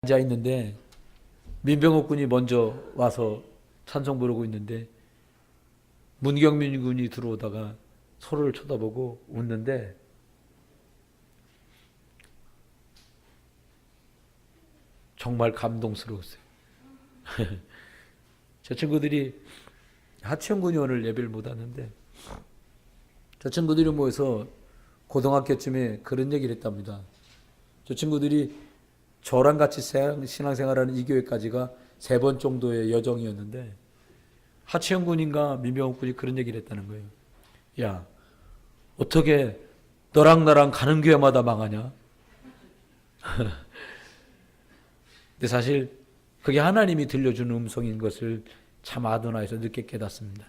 앉아 있는데 민병헌 군이 먼저 와서 찬송 부르고 있는데 문경민 군이 들어오다가 서로를 쳐다보고 웃는데 정말 감동스러웠어요. 저 친구들이 하치영 군이 오늘 예배를 못 하는데 저 친구들이 모여서 고등학교쯤에 그런 얘기를 했답니다. 저 친구들이 저랑 같이 신앙생활하는 이 교회까지가 3번 정도의 여정이었는데 하치영 군인가 민병헌 군이 그런 얘기를 했다는 거예요. 야, 어떻게 너랑 나랑 가는 교회마다 망하냐? 근데 사실 그게 하나님이 들려주는 음성인 것을 참 아도나에서 늦게 깨닫습니다.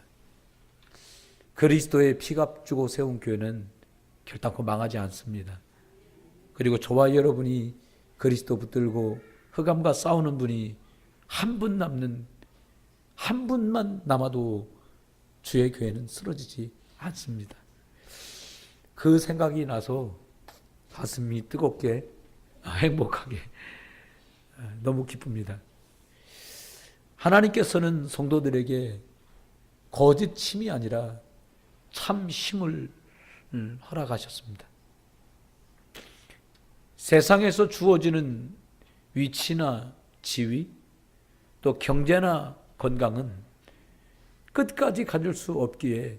그리스도의 피값 주고 세운 교회는 결단코 망하지 않습니다. 그리고 저와 여러분이 그리스도 붙들고 흑암과 싸우는 분이 한 분만 남아도 주의 교회는 쓰러지지 않습니다. 그 생각이 나서 가슴이 뜨겁게 행복하게 너무 기쁩니다. 하나님께서는 성도들에게 거짓 힘이 아니라 참 힘을 허락하셨습니다. 세상에서 주어지는 위치나 지위, 또 경제나 건강은 끝까지 가질 수 없기에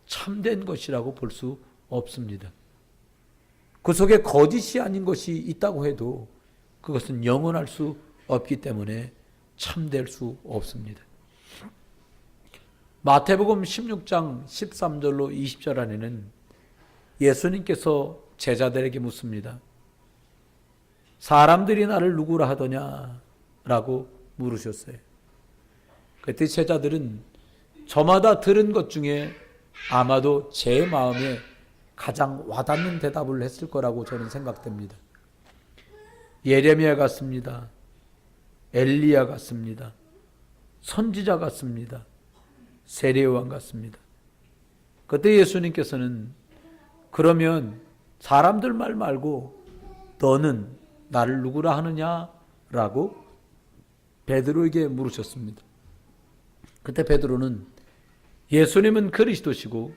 참된 것이라고 볼 수 없습니다. 그 속에 거짓이 아닌 것이 있다고 해도 그것은 영원할 수 없기 때문에 참될 수 없습니다. 마태복음 16장 13절로 20절 안에는 예수님께서 제자들에게 묻습니다. 사람들이 나를 누구라 하더냐? 라고 물으셨어요. 그때 제자들은 저마다 들은 것 중에 아마도 제 마음에 가장 와닿는 대답을 했을 거라고 저는 생각됩니다. 예레미야 같습니다. 엘리야 같습니다. 선지자 같습니다. 세례요한 같습니다. 그때 예수님께서는 그러면 사람들 말 말고 너는 나를 누구라 하느냐라고 베드로에게 물으셨습니다. 그때 베드로는 예수님은 그리스도시고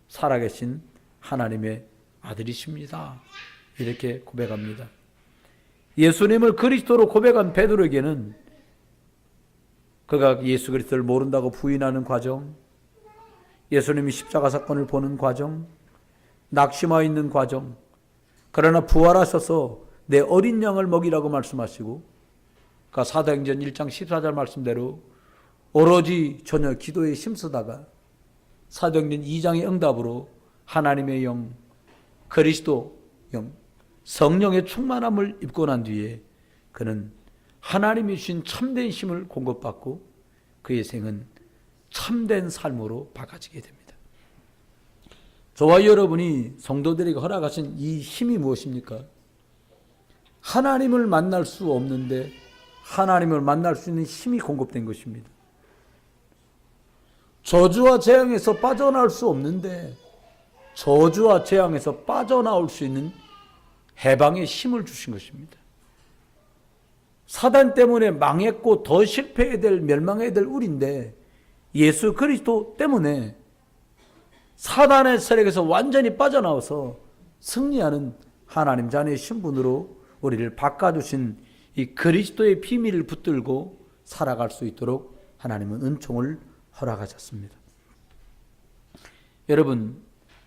살아계신 하나님의 아들이십니다. 이렇게 고백합니다. 예수님을 그리스도로 고백한 베드로에게는 그가 예수 그리스도를 모른다고 부인하는 과정, 예수님이 십자가 사건을 보는 과정, 낙심하여 있는 과정, 그러나 부활하셔서 내 어린 양을 먹이라고 말씀하시고 그러니까 사도행전 1장 14절 말씀대로 오로지 전혀 기도에 힘쓰다가 사도행전 2장의 응답으로 하나님의 영, 그리스도 영, 성령의 충만함을 입고 난 뒤에 그는 하나님이 주신 참된 힘을 공급받고 그의 생은 참된 삶으로 바꿔지게 됩니다. 저와 여러분이 성도들에게 허락하신 이 힘이 무엇입니까? 하나님을 만날 수 없는데 하나님을 만날 수 있는 힘이 공급된 것입니다. 저주와 재앙에서 빠져나올 수 없는데 저주와 재앙에서 빠져나올 수 있는 해방의 힘을 주신 것입니다. 사단 때문에 망했고 더 실패해야 될, 멸망해야 될 우리인데 예수 그리스도 때문에 사단의 세력에서 완전히 빠져나와서 승리하는 하나님 자녀의 신분으로 우리를 바꿔주신 이 그리스도의 비밀을 붙들고 살아갈 수 있도록 하나님은 은총을 허락하셨습니다. 여러분,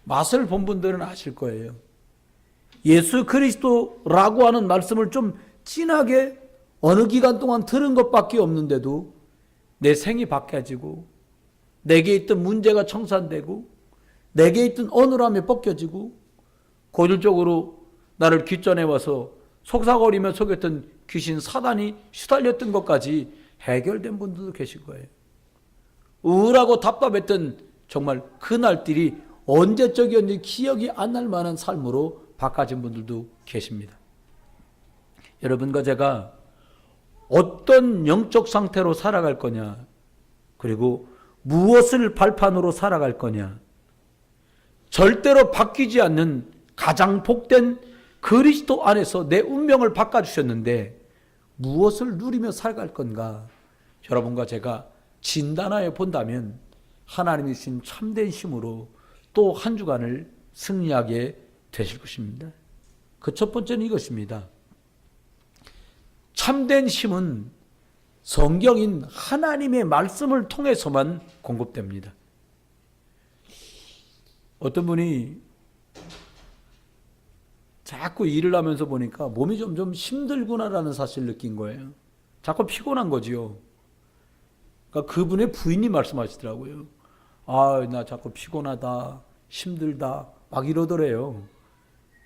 맛을 본 분들은 아실 거예요. 예수 그리스도라고 하는 말씀을 좀 진하게 어느 기간 동안 들은 것밖에 없는데도 내 생이 바뀌어지고 내게 있던 문제가 청산되고 내게 있던 어눌함이 벗겨지고 고질적으로 나를 귓전에 와서 속삭거리며 속였던 귀신 사단이 시달렸던 것까지 해결된 분들도 계실 거예요. 우울하고 답답했던 정말 그날들이 언제적이었는지 기억이 안 날 만한 삶으로 바꿔진 분들도 계십니다. 여러분과 제가 어떤 영적 상태로 살아갈 거냐, 그리고 무엇을 발판으로 살아갈 거냐, 절대로 바뀌지 않는 가장 복된 그리스도 안에서 내 운명을 바꿔주셨는데 무엇을 누리며 살아갈 건가? 여러분과 제가 진단하여 본다면 하나님이 주신 참된 힘으로 또 한 주간을 승리하게 되실 것입니다. 그 첫 번째는 이것입니다. 참된 힘은 성경인 하나님의 말씀을 통해서만 공급됩니다. 어떤 분이 자꾸 일을 하면서 보니까 몸이 점점 힘들구나라는 사실을 느낀 거예요. 자꾸 피곤한 거지요. 그러니까 그분의 부인이 말씀하시더라고요. 나 자꾸 피곤하다, 힘들다, 막 이러더래요.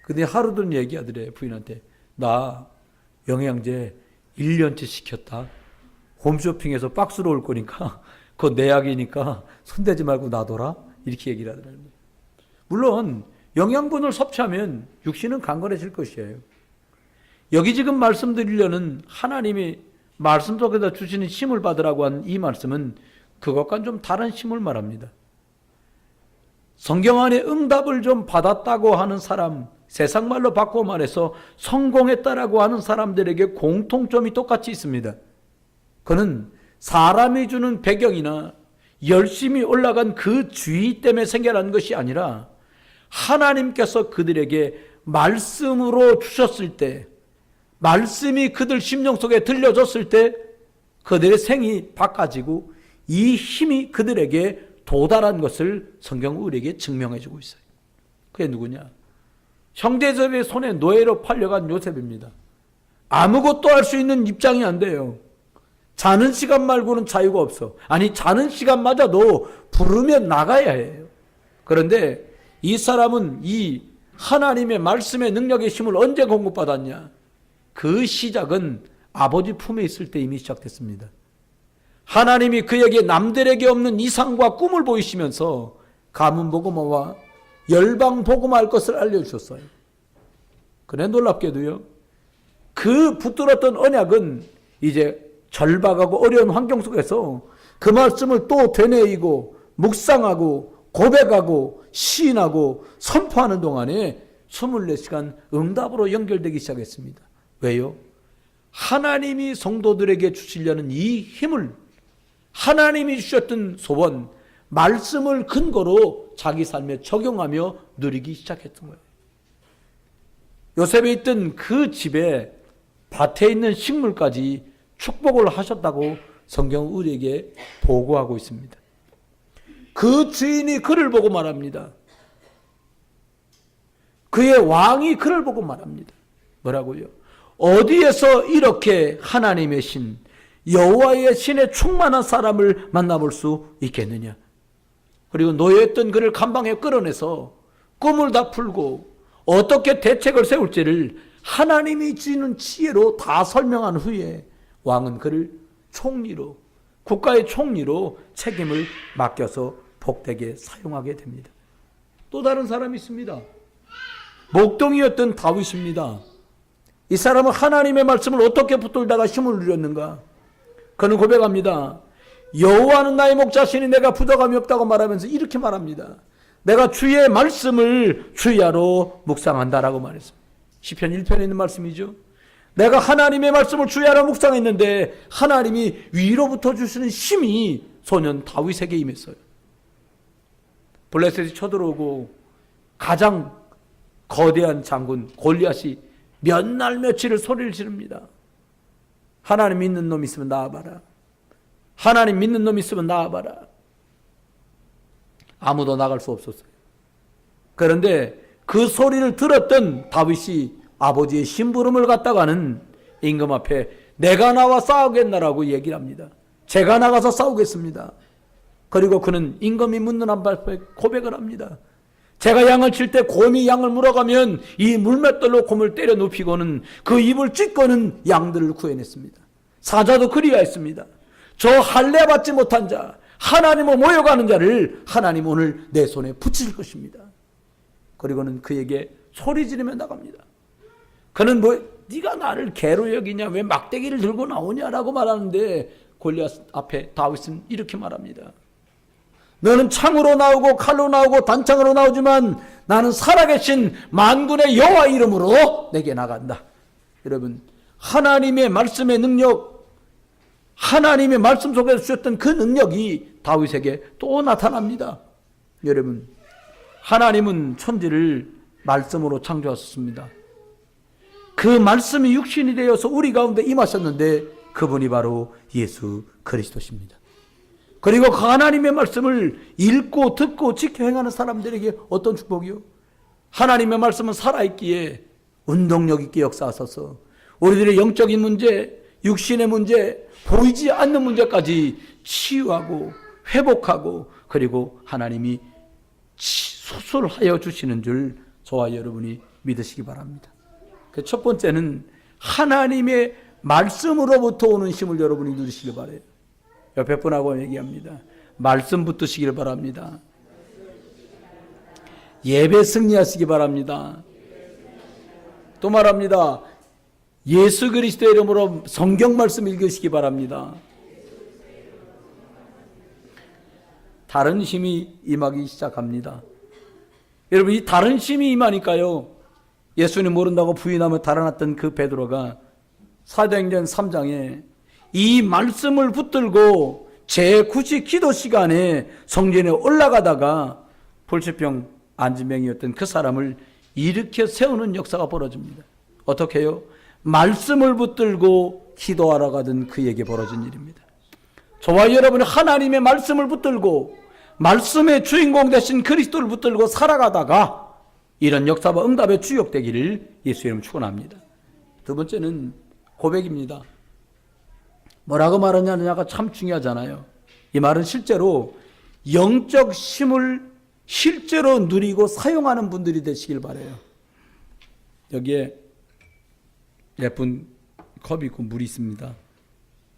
근데 하루든 얘기하더래요, 부인한테. 나 영양제 1년치 시켰다. 홈쇼핑에서 박스로 올 거니까 그거 내 약이니까 손대지 말고 놔둬라. 이렇게 얘기를 하더라고요. 물론 영양분을 섭취하면 육신은 강건해질 것이에요. 여기 지금 말씀드리려는 하나님이 말씀 속에다 주시는 힘을 받으라고 한 이 말씀은 그것과는 좀 다른 힘을 말합니다. 성경 안에 응답을 좀 받았다고 하는 사람, 세상 말로 바꿔 말해서 성공했다라고 하는 사람들에게 공통점이 똑같이 있습니다. 그는 사람이 주는 배경이나 열심히 올라간 그 주의 때문에 생겨난 것이 아니라 하나님께서 그들에게 말씀으로 주셨을 때, 말씀이 그들 심령 속에 들려졌을 때 그들의 생이 바꿔지고 이 힘이 그들에게 도달한 것을 성경은 우리에게 증명해 주고 있어요. 그게 누구냐? 형제들의 손에 노예로 팔려간 요셉입니다. 아무것도 할 수 있는 입장이 안 돼요. 자는 시간 말고는 자유가 없어. 아니, 자는 시간마저도 부르면 나가야 해요. 그런데 이 사람은 이 하나님의 말씀의 능력의 힘을 언제 공급받았냐? 그 시작은 아버지 품에 있을 때 이미 시작됐습니다. 하나님이 그에게 남들에게 없는 이상과 꿈을 보이시면서 가문 복음화와 열방 복음화할 것을 알려주셨어요. 그래 놀랍게도요. 그 붙들었던 언약은 이제 절박하고 어려운 환경 속에서 그 말씀을 또 되뇌이고 묵상하고 고백하고 시인하고 선포하는 동안에 24시간 응답으로 연결되기 시작했습니다. 왜요? 하나님이 성도들에게 주시려는 이 힘을 하나님이 주셨던 소원, 말씀을 근거로 자기 삶에 적용하며 누리기 시작했던 거예요. 요셉에 있던 그 집에 밭에 있는 식물까지 축복을 하셨다고 성경은 우리에게 보고하고 있습니다. 그 주인이 그를 보고 말합니다. 그의 왕이 그를 보고 말합니다. 뭐라고요? 어디에서 이렇게 하나님의 신, 여호와의 신에 충만한 사람을 만나볼 수 있겠느냐? 그리고 노예했던 그를 감방에 끌어내서 꿈을 다 풀고 어떻게 대책을 세울지를 하나님이 주시는 지혜로 다 설명한 후에 왕은 그를 총리로, 국가의 총리로 책임을 맡겨서 복되게 사용하게 됩니다. 또 다른 사람이 있습니다. 목동이었던 다윗입니다. 이 사람은 하나님의 말씀을 어떻게 붙들다가 힘을 누렸는가? 그는 고백합니다. 여호와는 나의 목자시니 내가 부족함이 없다고 말하면서 이렇게 말합니다. 내가 주의 말씀을 주야로 묵상한다라고 말했습니다. 시편 1편에 있는 말씀이죠. 내가 하나님의 말씀을 주야로 묵상했는데 하나님이 위로부터 주시는 힘이 소년 다윗에게 임했어요. 블레셋이 쳐들어오고 가장 거대한 장군 골리앗이 몇 날 며칠을 소리를 지릅니다. 하나님 믿는 놈 있으면 나와봐라. 하나님 믿는 놈 있으면 나와봐라. 아무도 나갈 수 없었어요. 그런데 그 소리를 들었던 다윗이 아버지의 심부름을 갖다가는 임금 앞에 내가 나와 싸우겠나라고 얘기를 합니다. 제가 나가서 싸우겠습니다. 그리고 그는 임금이 묻는 앞에 고백을 합니다. 제가 양을 칠 때 곰이 양을 물어가면 이 물맷돌로 곰을 때려 눕히고는 그 입을 찢고는 양들을 구해냈습니다. 사자도 그리하였습니다. 저 할례 받지 못한 자, 하나님을 모여가는 자를 하나님 오늘 내 손에 붙이실 것입니다. 그리고는 그에게 소리 지르며 나갑니다. 그는 네가 나를 개로 여기냐, 왜 막대기를 들고 나오냐라고 말하는데 골리앗 앞에 다윗은 이렇게 말합니다. 너는 창으로 나오고 칼로 나오고 단창으로 나오지만 나는 살아계신 만군의 여호와 이름으로 내게 나간다. 여러분, 하나님의 말씀의 능력, 하나님의 말씀 속에서 주셨던 그 능력이 다윗에게 또 나타납니다. 여러분, 하나님은 천지를 말씀으로 창조하셨습니다. 그 말씀이 육신이 되어서 우리 가운데 임하셨는데 그분이 바로 예수 그리스도십니다. 그리고 그 하나님의 말씀을 읽고 듣고 지켜 행하는 사람들에게 어떤 축복이요? 하나님의 말씀은 살아있기에 운동력 있게 역사하셔서 우리들의 영적인 문제, 육신의 문제, 보이지 않는 문제까지 치유하고 회복하고 그리고 하나님이 수술하여 주시는 줄 저와 여러분이 믿으시기 바랍니다. 그 첫 번째는 하나님의 말씀으로부터 오는 힘을 여러분이 누리시길 바라요. 옆에 분하고 얘기합니다. 말씀 붙드시길 바랍니다. 예배 승리하시기 바랍니다. 또 말합니다. 예수 그리스도의 이름으로 성경 말씀 읽으시기 바랍니다. 다른 힘이 임하기 시작합니다. 여러분, 이 다른 힘이 임하니까요, 예수님 모른다고 부인하며 달아났던 그 베드로가 사도행전 3장에 이 말씀을 붙들고 제9시 기도 시간에 성전에 올라가다가 불치병 안진병이었던 그 사람을 일으켜 세우는 역사가 벌어집니다. 어떻게 해요? 말씀을 붙들고 기도하러 가던 그에게 벌어진 일입니다. 저와 여러분이 하나님의 말씀을 붙들고 말씀의 주인공 되신 그리스도를 붙들고 살아가다가 이런 역사와 응답의 주역되기를 예수 이름으로 축원합니다. 두 번째는 고백입니다. 뭐라고 말하냐가 참 중요하잖아요. 이 말은 실제로 영적 힘을 실제로 누리고 사용하는 분들이 되시길 바라요. 여기에 예쁜 컵이 있고 물이 있습니다.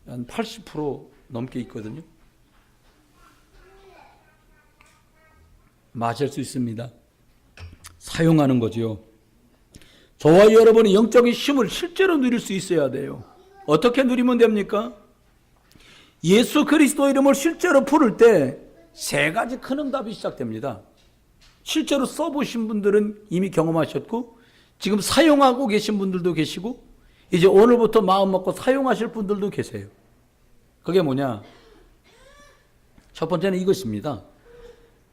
한 80% 넘게 있거든요. 마실 수 있습니다. 사용하는 거죠. 저와 여러분이 영적인 힘을 실제로 누릴 수 있어야 돼요. 어떻게 누리면 됩니까? 예수 그리스도 이름을 실제로 부를 때 세 가지 큰 응답이 시작됩니다. 실제로 써보신 분들은 이미 경험하셨고 지금 사용하고 계신 분들도 계시고 이제 오늘부터 마음 먹고 사용하실 분들도 계세요. 그게 뭐냐? 첫 번째는 이것입니다.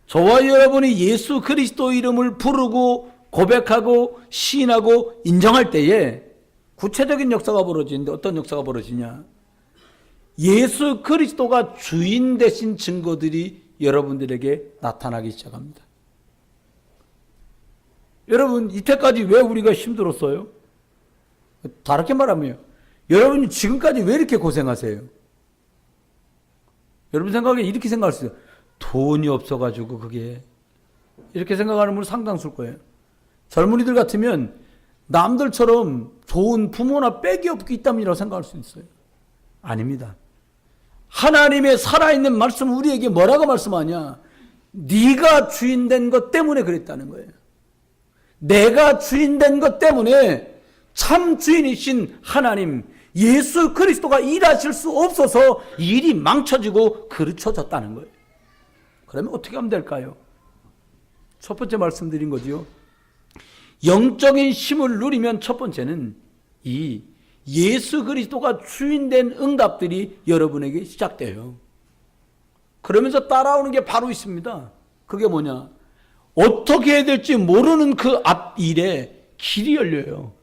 저와 여러분이 예수 그리스도 이름을 부르고 고백하고 시인하고 인정할 때에 구체적인 역사가 벌어지는데 어떤 역사가 벌어지냐? 예수 그리스도가 주인 되신 증거들이 여러분들에게 나타나기 시작합니다. 여러분, 이때까지 왜 우리가 힘들었어요? 다르게 말하면 여러분이 지금까지 왜 이렇게 고생하세요? 여러분 생각에 이렇게 생각할 수 있어요. 돈이 없어가지고 그게 이렇게 생각하는 분은 상당수일 거예요. 젊은이들 같으면 남들처럼 좋은 부모나 빽이 없기 때문이라고 생각할 수 있어요. 아닙니다. 하나님의 살아있는 말씀 우리에게 뭐라고 말씀하냐? 네가 주인된 것 때문에 그랬다는 거예요. 내가 주인된 것 때문에 참 주인이신 하나님 예수 그리스도가 일하실 수 없어서 일이 망쳐지고 그르쳐졌다는 거예요. 그러면 어떻게 하면 될까요? 첫 번째 말씀드린 거죠. 영적인 힘을 누리면 첫 번째는 이 예수 그리스도가 주인된 응답들이 여러분에게 시작돼요. 그러면서 따라오는 게 바로 있습니다. 그게 뭐냐? 어떻게 해야 될지 모르는 그 앞 일에 길이 열려요.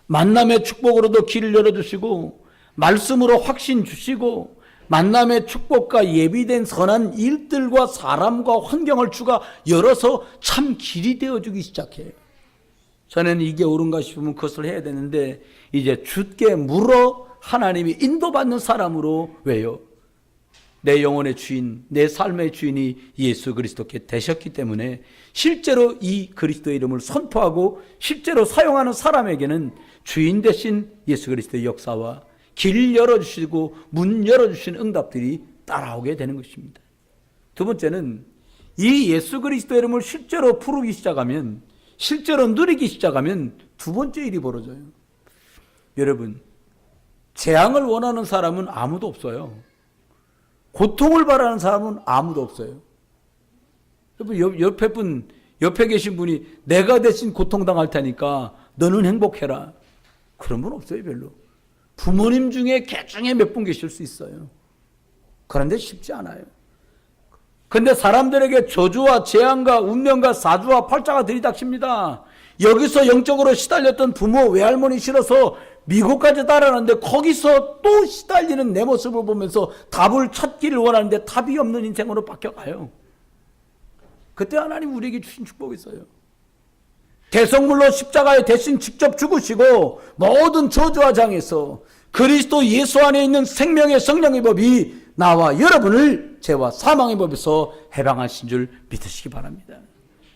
만남의 축복으로도 길을 열어주시고 말씀으로 확신 주시고 만남의 축복과 예비된 선한 일들과 사람과 환경을 주가 열어서 참 길이 되어주기 시작해요. 저는 이게 옳은가 싶으면 그것을 해야 되는데 이제 주께 물어 하나님이 인도받는 사람으로 왜요? 내 영혼의 주인, 내 삶의 주인이 예수 그리스도께 되셨기 때문에 실제로 이 그리스도의 이름을 선포하고 실제로 사용하는 사람에게는 주인 되신 예수 그리스도의 역사와 길 열어주시고 문 열어주신 응답들이 따라오게 되는 것입니다. 두 번째는 이 예수 그리스도의 이름을 실제로 부르기 시작하면 실제로 누리기 시작하면 두 번째 일이 벌어져요. 여러분, 재앙을 원하는 사람은 아무도 없어요. 고통을 바라는 사람은 아무도 없어요. 여러분, 옆에 계신 분이 내가 대신 고통당할 테니까 너는 행복해라. 그런 분 없어요, 별로. 부모님 중에 개중에 몇 분 계실 수 있어요. 그런데 쉽지 않아요. 근데 사람들에게 저주와 재앙과 운명과 사주와 팔자가 들이닥칩니다. 여기서 영적으로 시달렸던 부모, 외할머니 싫어서 미국까지 따라가는데 거기서 또 시달리는 내 모습을 보면서 답을 찾기를 원하는데 답이 없는 인생으로 바뀌어가요. 그때 하나님 우리에게 주신 축복이 있어요. 대성물로 십자가에 대신 직접 죽으시고 모든 저주와 장에서 그리스도 예수 안에 있는 생명의 성령의 법이 나와 여러분을 죄와 사망의 법에서 해방하신 줄 믿으시기 바랍니다.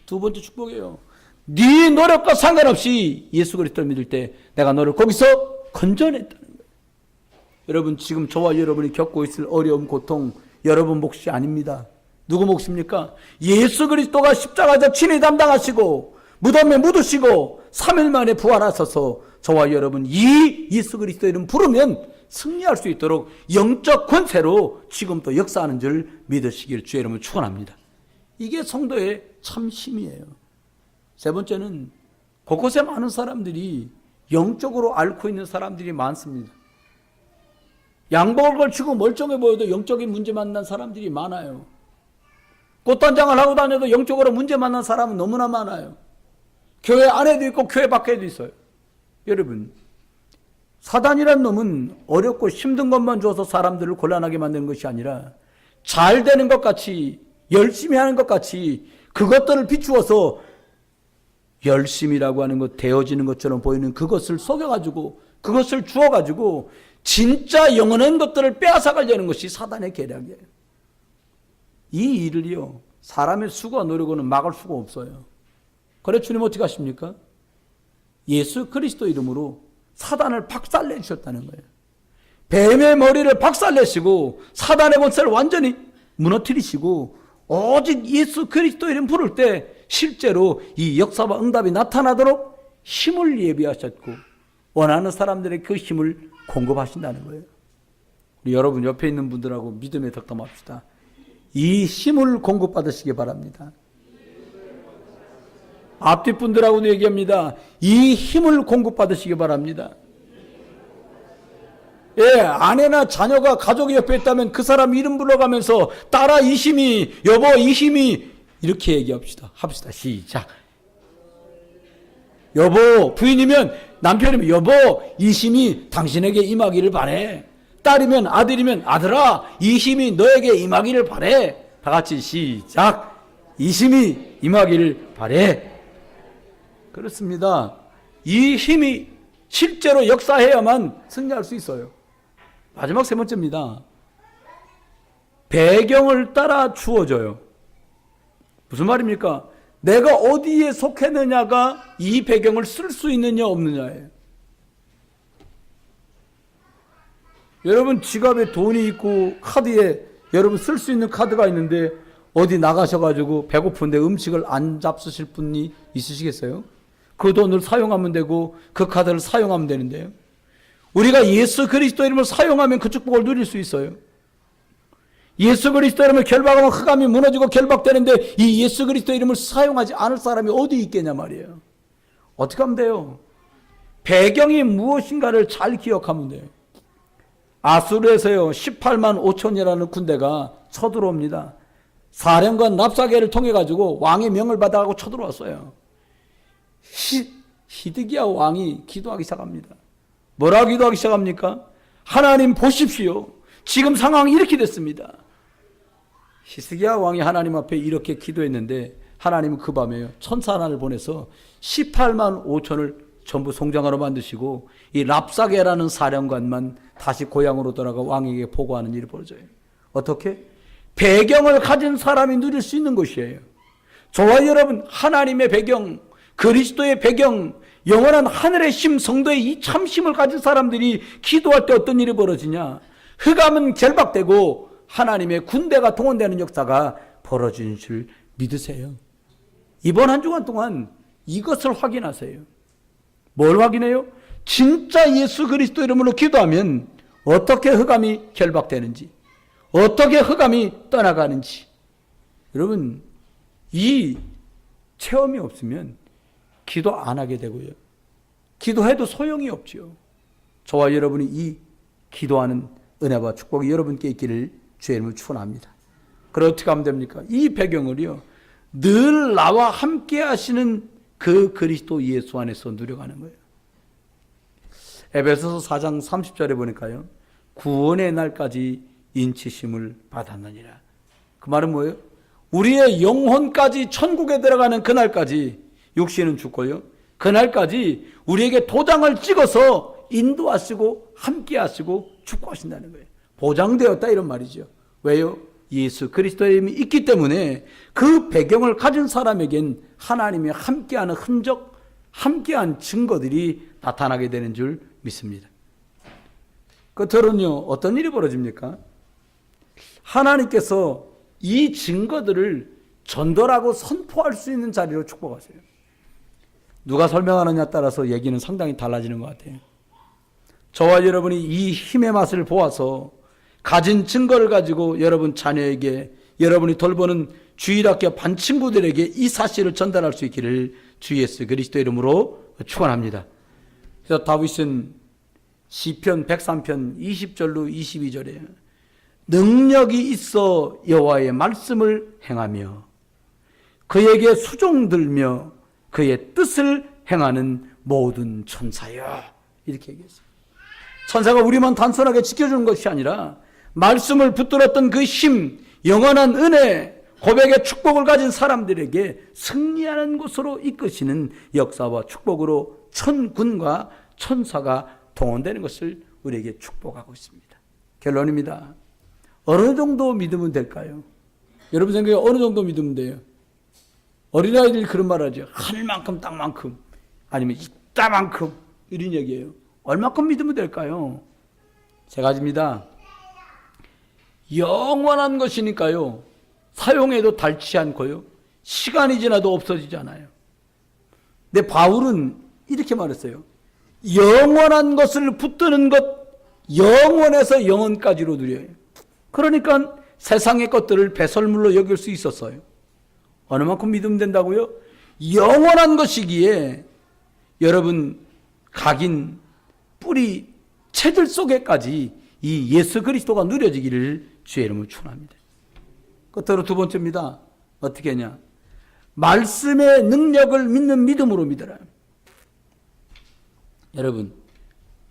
두 번째 축복이에요. 네 노력과 상관없이 예수 그리스도를 믿을 때 내가 너를 거기서 건져냈다는 거예요. 여러분 지금 저와 여러분이 겪고 있을 어려움, 고통 여러분 몫이 아닙니다. 누구 몫입니까? 예수 그리스도가 십자가에서 친히 담당하시고 무덤에 묻으시고 3일 만에 부활하셔서 저와 여러분 이 예수 그리스도 이름 부르면 승리할 수 있도록 영적 권세로 지금도 역사하는 줄 믿으시길 주의 이름으로 축원합니다. 이게 성도의 참 힘이에요. 세 번째는 곳곳에 많은 사람들이 영적으로 앓고 있는 사람들이 많습니다. 양복을 걸치고 멀쩡해 보여도 영적인 문제 만난 사람들이 많아요. 꽃단장을 하고 다녀도 영적으로 문제 만난 사람은 너무나 많아요. 교회 안에도 있고 교회 밖에도 있어요. 여러분 사단이란 놈은 어렵고 힘든 것만 줘서 사람들을 곤란하게 만드는 것이 아니라 잘 되는 것 같이 열심히 하는 것 같이 그것들을 비추어서 열심이라고 하는 것 되어지는 것처럼 보이는 그것을 속여가지고 그것을 주어가지고 진짜 영원한 것들을 빼앗아가려는 것이 사단의 계략이에요. 이 일을요 사람의 수고와 노력으로는 막을 수가 없어요. 그래 주님 어떻게 하십니까? 예수 그리스도 이름으로 사단을 박살내 주셨다는 거예요. 뱀의 머리를 박살내시고 사단의 권세를 완전히 무너뜨리시고 오직 예수 그리스도 이름 부를 때 실제로 이 역사와 응답이 나타나도록 힘을 예비하셨고 원하는 사람들의 그 힘을 공급하신다는 거예요. 우리 여러분 옆에 있는 분들하고 믿음의 덕담합시다. 이 힘을 공급받으시기 바랍니다. 앞뒤 분들하고도 얘기합니다. 이 힘을 공급받으시기 바랍니다. 예, 아내나 자녀가 가족이 옆에 있다면 그 사람 이름 불러가면서 딸아 이 힘이, 여보 이 힘이 이렇게 얘기합시다. 합시다. 시작. 여보, 부인이면 남편이면 여보 이 힘이 당신에게 임하기를 바래. 딸이면 아들이면 아들아 이 힘이 너에게 임하기를 바래. 다 같이 시작. 이 힘이 임하기를 바래. 그렇습니다. 이 힘이 실제로 역사해야만 승리할 수 있어요. 마지막 세 번째입니다. 배경을 따라 주어져요. 무슨 말입니까? 내가 어디에 속했느냐가 이 배경을 쓸 수 있느냐 없느냐예요. 여러분 지갑에 돈이 있고 카드에 여러분 쓸 수 있는 카드가 있는데 어디 나가셔가지고 배고픈데 음식을 안 잡수실 분이 있으시겠어요? 그 돈을 사용하면 되고 그 카드를 사용하면 되는데요. 우리가 예수 그리스도 이름을 사용하면 그 축복을 누릴 수 있어요. 예수 그리스도 이름을 결박하면 흑암이 무너지고 결박되는데 이 예수 그리스도 이름을 사용하지 않을 사람이 어디 있겠냐 말이에요. 어떻게 하면 돼요? 배경이 무엇인가를 잘 기억하면 돼요. 아수르에서요 18만 5천이라는 군대가 쳐들어옵니다. 사령관 랍사게를 통해 가지고 왕의 명을 받아가고 쳐들어왔어요. 히드기야 왕이 기도하기 시작합니다. 뭐라 기도하기 시작합니까? 하나님 보십시오. 지금 상황이 이렇게 됐습니다. 히스기야 왕이 하나님 앞에 이렇게 기도했는데 하나님은 그 밤에 천사 하나를 보내서 18만 5천을 전부 송장하러 만드시고 이 랍사게라는 사령관만 다시 고향으로 돌아가 왕에게 보고하는 일이 벌어져요. 어떻게? 배경을 가진 사람이 누릴 수 있는 것이에요. 저와 여러분 하나님의 배경, 그리스도의 배경, 영원한 하늘의 심, 성도의 이 참심을 가진 사람들이 기도할 때 어떤 일이 벌어지냐? 흑암은 결박되고 하나님의 군대가 동원되는 역사가 벌어지는 줄 믿으세요. 이번 한 주간 동안 이것을 확인하세요. 뭘 확인해요? 진짜 예수 그리스도 이름으로 기도하면 어떻게 흑암이 결박되는지, 어떻게 흑암이 떠나가는지. 여러분 이 체험이 없으면 기도 안 하게 되고요. 기도해도 소용이 없죠. 저와 여러분이 이 기도하는 은혜와 축복이 여러분께 있기를 주의 이름으로 축원합니다. 그럼 어떻게 하면 됩니까? 이 배경을요, 늘 나와 함께 하시는 그 그리스도 예수 안에서 누려가는 거예요. 에베소서 4장 30절에 보니까요, 구원의 날까지 인치심을 받았느니라. 그 말은 뭐예요? 우리의 영혼까지 천국에 들어가는 그날까지, 육신은 죽고요, 그날까지 우리에게 도장을 찍어서 인도하시고 함께 하시고 축복하신다는 거예요. 보장되었다 이런 말이죠. 왜요? 예수 그리스도의 이름이 있기 때문에 그 배경을 가진 사람에겐 하나님이 함께하는 흔적, 함께한 증거들이 나타나게 되는 줄 믿습니다. 끝으로는요, 어떤 일이 벌어집니까? 하나님께서 이 증거들을 전달하고 선포할 수 있는 자리로 축복하세요. 누가 설명하느냐에 따라서 얘기는 상당히 달라지는 것 같아요. 저와 여러분이 이 힘의 맛을 보아서 가진 증거를 가지고 여러분 자녀에게, 여러분이 돌보는 주일학교 반 친구들에게 이 사실을 전달할 수 있기를 주 예수 그리스도 이름으로 축원합니다. 그래서 다윗은 시편 103편 20절로 22절에 능력이 있어 여호와의 말씀을 행하며 그에게 수종들며 그의 뜻을 행하는 모든 천사여, 이렇게 얘기했어요. 천사가 우리만 단순하게 지켜주는 것이 아니라 말씀을 붙들었던 그 힘, 영원한 은혜, 고백의 축복을 가진 사람들에게 승리하는 곳으로 이끄시는 역사와 축복으로 천군과 천사가 동원되는 것을 우리에게 축복하고 있습니다. 결론입니다. 어느 정도 믿으면 될까요? 여러분 생각에 어느 정도 믿으면 돼요? 어린아이들이 그런 말 하죠. 하늘만큼 땅만큼, 아니면 이따만큼, 이런 얘기예요. 얼마큼 믿으면 될까요? 세 가지입니다. 영원한 것이니까요, 사용해도 닳지 않고요, 시간이 지나도 없어지잖아요. 근데 바울은 이렇게 말했어요. 영원한 것을 붙드는 것, 영원에서 영원까지로 누려요. 그러니까 세상의 것들을 배설물로 여길 수 있었어요. 어느 만큼 믿으면 된다고요? 영원한 것이기에 여러분 각인 뿌리 채들 속에까지 이 예수 그리스도가 누려지기를 주의 이름으로 축원합니다. 끝으로 두 번째입니다. 어떻게 하냐? 말씀의 능력을 믿는 믿음으로 믿어라. 여러분,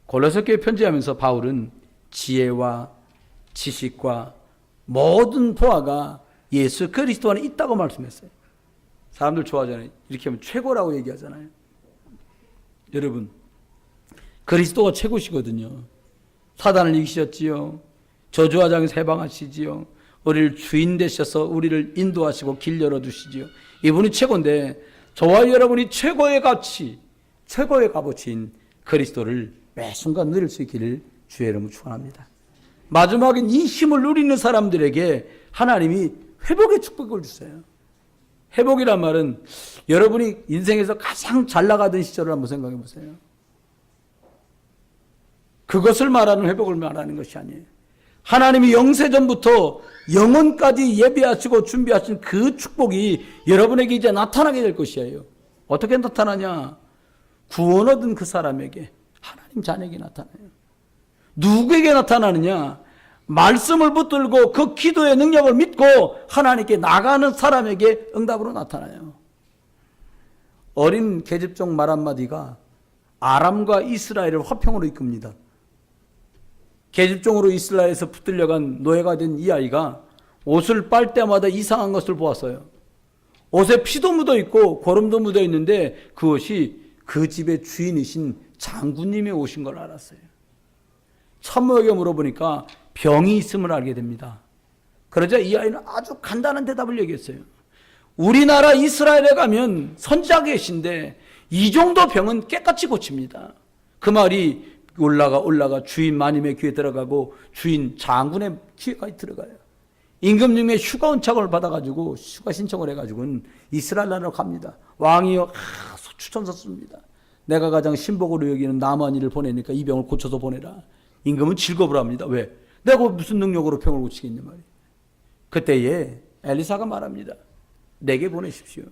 골로새 교회 편지하면서 바울은 지혜와 지식과 모든 보화가 예수 그리스도 안에 있다고 말씀했어요. 사람들 좋아하잖아요. 이렇게 하면 최고라고 얘기하잖아요. 여러분, 그리스도가 최고시거든요. 사단을 이기셨지요. 저주와 장에서 해방하시지요. 우리를 주인 되셔서 우리를 인도하시고 길 열어주시지요. 이분이 최고인데 저와 여러분이 최고의 가치, 최고의 값어치인 그리스도를 매 순간 누릴 수 있기를 주의 이름으로 축원합니다. 마지막엔 이 힘을 누리는 사람들에게 하나님이 회복의 축복을 주세요. 회복이란 말은 여러분이 인생에서 가장 잘 나가던 시절을 한번 생각해 보세요. 그것을 말하는 회복을 말하는 것이 아니에요. 하나님이 영세전부터 영원까지 예비하시고 준비하신 그 축복이 여러분에게 이제 나타나게 될 것이에요. 어떻게 나타나냐? 구원 얻은 그 사람에게, 하나님 자녀에게 나타나요. 누구에게 나타나느냐? 말씀을 붙들고 그 기도의 능력을 믿고 하나님께 나가는 사람에게 응답으로 나타나요. 어린 계집종 말 한마디가 아람과 이스라엘을 화평으로 이끕니다. 계집종으로 이스라엘에서 붙들려간 노예가 된 이 아이가 옷을 빨 때마다 이상한 것을 보았어요. 옷에 피도 묻어 있고 고름도 묻어 있는데 그것이 그 집의 주인이신 장군님의 옷인 걸 알았어요. 참모에게 물어보니까 병이 있음을 알게 됩니다. 그러자 이 아이는 아주 간단한 대답을 얘기했어요. 우리나라 이스라엘에 가면 선지자 계신데 이 정도 병은 깨끗이 고칩니다. 그 말이 올라가 주인 마님의 귀에 들어가고 주인 장군의 귀에까지 들어가요. 임금님의 휴가 은착을 받아가지고 휴가 신청을 해가지고는 이스라엘 나라로 갑니다. 왕이요, 추천서 씁니다. 내가 가장 신복으로 여기는 나만이를 보내니까 이 병을 고쳐서 보내라. 임금은 즐거움을 합니다. 왜? 내가 무슨 능력으로 병을 고치겠냐 말이에요. 그때에 엘리사가 말합니다. 내게 보내십시오.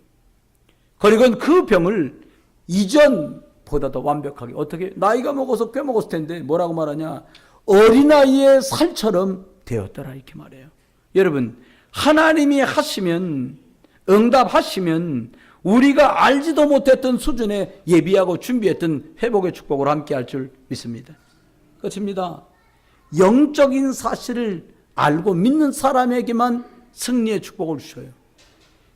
그리고 그 병을 이전 보다 더 완벽하게. 어떻게? 나이가 먹어서 꽤 먹었을 텐데 뭐라고 말하냐? 어린아이의 살처럼 되었더라 이렇게 말해요. 여러분, 하나님이 하시면, 응답하시면 우리가 알지도 못했던 수준에 예비하고 준비했던 회복의 축복을 함께 할 줄 믿습니다. 끝입니다. 영적인 사실을 알고 믿는 사람에게만 승리의 축복을 주셔요.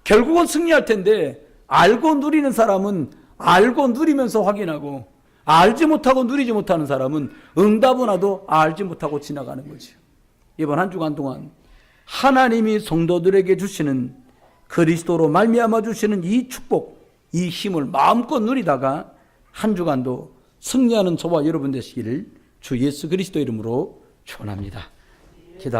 결국은 승리할 텐데 알고 누리는 사람은 알고 누리면서 확인하고, 알지 못하고 누리지 못하는 사람은 응답은 와도 알지 못하고 지나가는 거죠. 이번 한 주간 동안 하나님이 성도들에게 주시는, 그리스도로 말미암아 주시는 이 축복, 이 힘을 마음껏 누리다가 한 주간도 승리하는 저와 여러분 되시기를 주 예수 그리스도 이름으로 축원합니다. 기도.